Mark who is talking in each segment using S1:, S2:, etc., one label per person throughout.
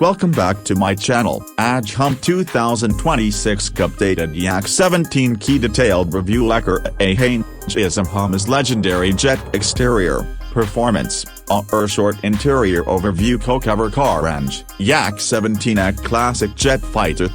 S1: Welcome back to my channel. Aviation 2026 updated Yak-17 key detailed review Aviation isme's legendary jet exterior, performance, short interior overview co-cover car range. Yak-17 classic jet fighter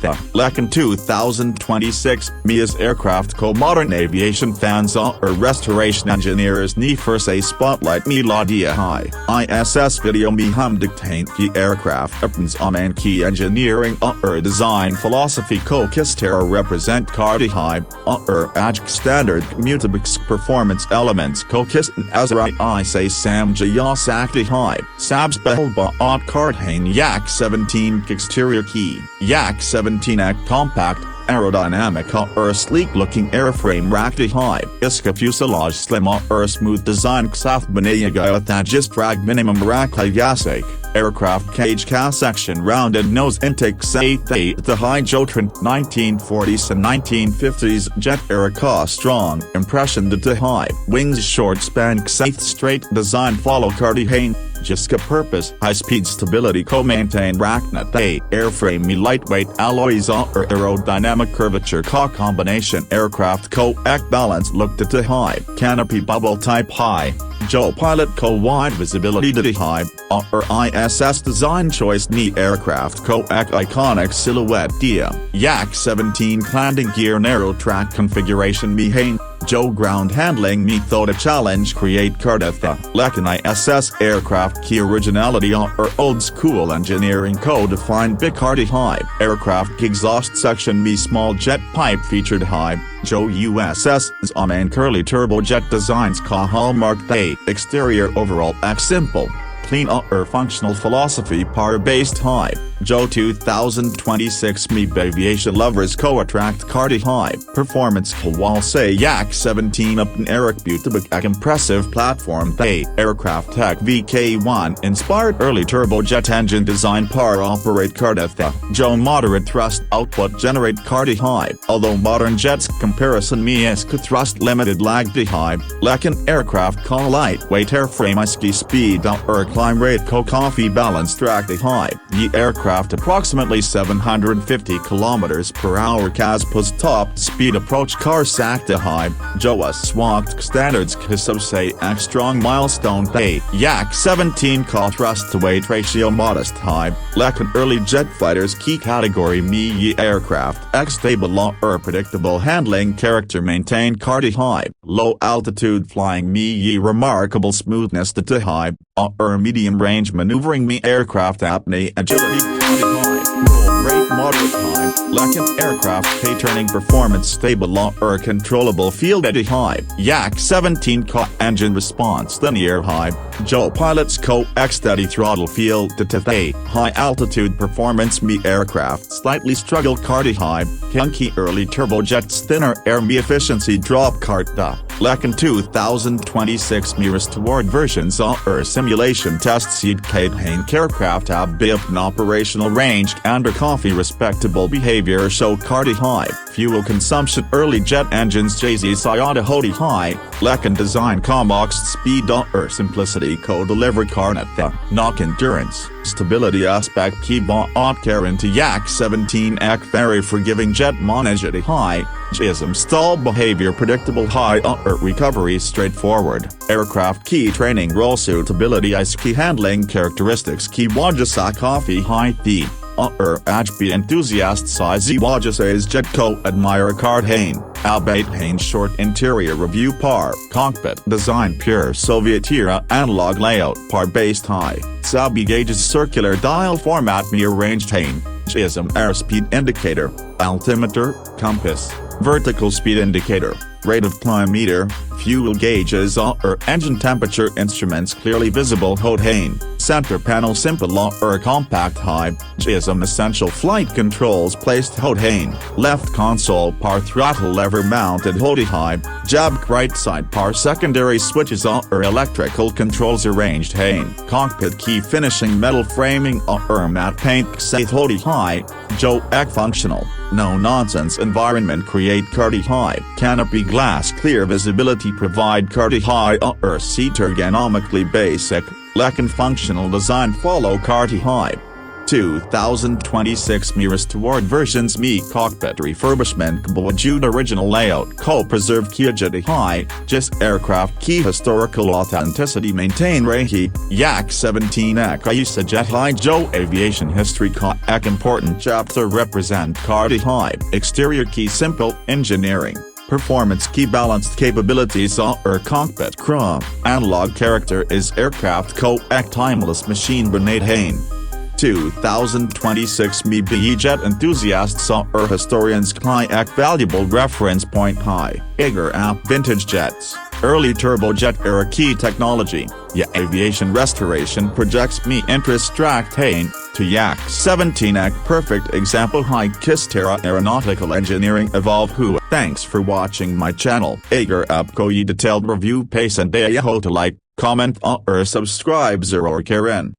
S1: in 2026 Mia's aircraft co-modern aviation fans restoration engineers ni first a spotlight me la diya high ISS video me hum dictate the aircraft opens on key engineering design philosophy co-kistera represent cardi high aj standard mutabix performance elements co-kist azra I say sam jayas acti high sabs behelba on cardhane Yak-17 exterior key Yak-17 compact aerodynamic sleek-looking airframe rakti high iska fuselage slim smooth design ksaf banayagayatagis drag minimum rakayasik aircraft cage section rounded nose intake say the high Jotran 1940s and 1950s jet era strong impression the high wings short span safe straight design follow cardi Jiska purpose high-speed stability co-maintain racknet airframe me lightweight alloys aerodynamic curvature combination aircraft co-ec balance looked at the high canopy bubble type high Joe pilot co-wide visibility to the high ISS design choice ni aircraft co-ec iconic silhouette diya Yak-17 landing gear narrow track configuration me Joe ground handling me thought a challenge create Cardatha Lekin ISS aircraft key originality old school engineering co-defined big hardy high aircraft exhaust section me small jet pipe featured high Joe USS's on curly turbojet designs hallmark exterior overall simple clean functional philosophy power-based high Joe 2026 me aviation lovers co-attract cardi high performance while say Yak-17 up an Eric Butabak impressive platform aircraft tech VK1 inspired early turbojet engine design power operate cardatha Joe moderate thrust output generate cardi high although modern jets comparison me iska thrust limited lag high lekin aircraft call lightweight airframe iski speed climb rate co-coffee balance track high the aircraft approximately 750 km per hour Caspa's top speed approach car sakta high Joa swapped standards kiso say X strong milestone Yak-17 car thrust to weight ratio modest high lekin early jet fighters key category me aircraft X stable predictable handling character maintain cardi high low altitude flying me remarkable smoothness to high medium range maneuvering me aircraft apnea agility rate moderate high lekin aircraft turning performance stable controllable field at high Yak-17 engine response linear high Joe pilots co-X steady throttle field to high altitude performance me aircraft slightly struggle cardi high clunky early turbojets thinner air me efficiency drop cart lekin 2026 me restored versions simulation tests Kate aircraft have built an operational range under coffee respectable behavior show cardi high fuel consumption early jet engines JZ Sayada Hodi high lekin design comox speed simplicity co-deliver carnatha knock endurance stability aspect key care into Yak-17 ek very forgiving jet monagity high jism stall behavior predictable high recovery straightforward aircraft key training role suitability ice key handling characteristics key wajasa coffee high the Ajbi enthusiast size Wajasa's jet co-admire cardhane Albate short interior review par cockpit design pure Soviet era analog layout par based high Sabi gauges circular dial format me arranged jism airspeed indicator altimeter compass vertical speed indicator rate of climb meter fuel gauges engine temperature instruments clearly visible center panel simple compact high jism essential flight controls placed left console par throttle lever mounted high jab right side par secondary switches electrical controls arranged cockpit key finishing metal framing matte paint safe high Joe Ek functional no nonsense environment create cardi high canopy glass clear visibility provide cardi high seat ergonomically basic lekin functional design follow cardi high 2026 mirrors toward versions me cockpit refurbishment Jude original layout co-preserve Kia Jedi high, just aircraft key historical authenticity maintain Reiki, Yak-17 ek Isa jet high Joe aviation history ek important chapter represent Cardi high, exterior key simple, engineering. Performance key balanced capabilities cockpit chrome, analog character is aircraft co-ek timeless machine Renate Hain. 2026 me be jet enthusiasts historians ek valuable reference point high, eager app vintage jets, early turbojet era key technology, aviation restoration projects me interest tract Hain, to Yak-17 ek perfect example high Kistera aeronautical engineering evolve who. Thanks for watching my channel, eager app ko detailed review pace and diya ho to like, comment or subscribe 0 Karen.